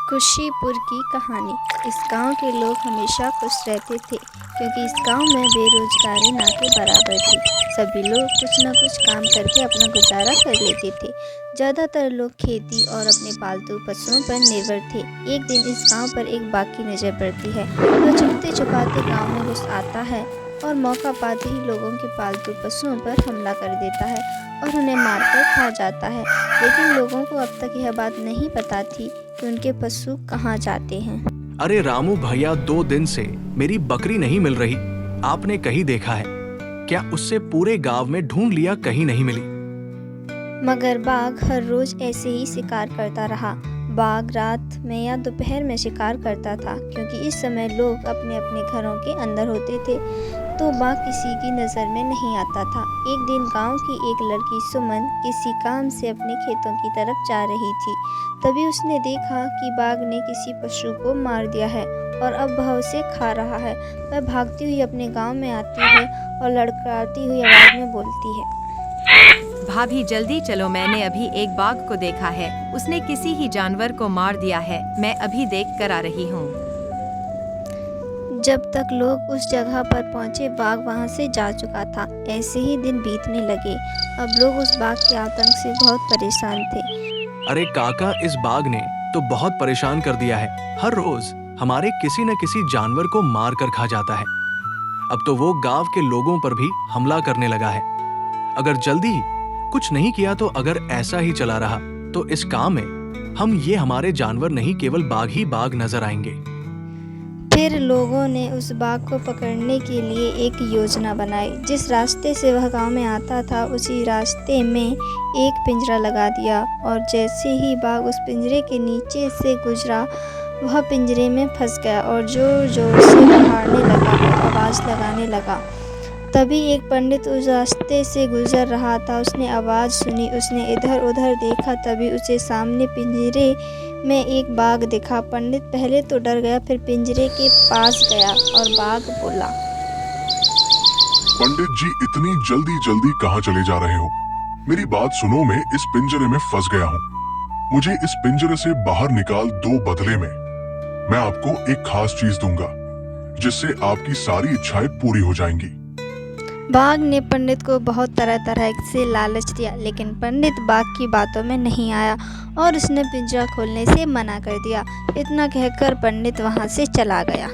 खुशीपुर की कहानी। इस गांव के लोग हमेशा खुश रहते थे क्योंकि इस गांव में बेरोजगारी ना के बराबर थी। सभी लोग कुछ न कुछ काम करके अपना गुजारा कर लेते थे। ज़्यादातर लोग खेती और अपने पालतू पशुओं पर निर्भर थे। एक दिन इस गांव पर एक बाघ की नज़र पड़ती है। वह छुपते छुपाते गांव में घुस आता है और मौका पाते ही लोगों के पालतू पशुओं पर हमला कर देता है और उन्हें मारकर खा जाता है। लेकिन लोगों को अब तक यह बात नहीं पता थी कि उनके पशु कहाँ जाते हैं। अरे रामू भैया, 2 दिन से मेरी बकरी नहीं मिल रही। आपने कहीं देखा है क्या? उससे पूरे गांव में ढूंढ लिया, कहीं नहीं मिली। मगर बाघ हर रोज ऐसे ही शिकार करता रहा। बाघ रात में या दोपहर में शिकार करता था क्योंकि इस समय लोग अपने अपने घरों के अंदर होते थे, तो बाघ किसी की नज़र में नहीं आता था। एक दिन गांव की एक लड़की सुमन किसी काम से अपने खेतों की तरफ जा रही थी। तभी उसने देखा कि बाघ ने किसी पशु को मार दिया है और अब वह उसे खा रहा है। वह भागती हुई अपने गांव में आती है और लड़खड़ाती हुई आवाज़ में बोलती है, भाभी जल्दी चलो, मैंने अभी एक बाघ को देखा है। उसने किसी ही जानवर को मार दिया है। मैं अभी देख कर आ रही हूँ। जब तक लोग उस जगह पर पहुंचे, बाघ वहां से जा चुका था। ऐसे ही दिन बीतने लगे। अब लोग उस बाघ के आतंक से बहुत परेशान थे। अरे काका, इस बाघ ने तो बहुत परेशान कर दिया है। हर रोज हमारे किसी न किसी जानवर को मार कर खा जाता है। अब तो वो गांव के लोगों पर भी हमला करने लगा है। अगर जल्दी कुछ नहीं किया तो अगर ऐसा ही चला रहा तो इस काम में हमारे जानवर नहीं, केवल बाघ ही बाघ नजर आएंगे। फिर लोगों ने उस बाघ को पकड़ने के लिए एक योजना बनाई। जिस रास्ते से वह गांव में आता था उसी रास्ते में एक पिंजरा लगा दिया और जैसे ही बाघ उस पिंजरे के नीचे से गुजरा, वह पिंजरे में फंस गया और जोर जोर से दहाड़ने लगा और आवाज़ लगाने लगा। तभी एक पंडित उस रास्ते से गुजर रहा था। उसने आवाज़ सुनी, उसने इधर उधर देखा, तभी उसे सामने पिंजरे में एक बाघ दिखा। पंडित पहले तो डर गया, फिर पिंजरे के पास गया और बाघ बोला, पंडित जी, इतनी जल्दी जल्दी कहाँ चले जा रहे हो? मेरी बात सुनो, मैं इस पिंजरे में फंस गया हूँ। मुझे इस पिंजरे से बाहर निकाल दो, बदले में मैं आपको एक खास चीज दूंगा जिससे आपकी सारी इच्छाएं पूरी हो जाएंगी। बाघ ने पंडित को बहुत तरह तरह से लालच दिया, लेकिन पंडित बाघ की बातों में नहीं आया और उसने पिंजरा खोलने से मना कर दिया। इतना कहकर पंडित वहां से चला गया।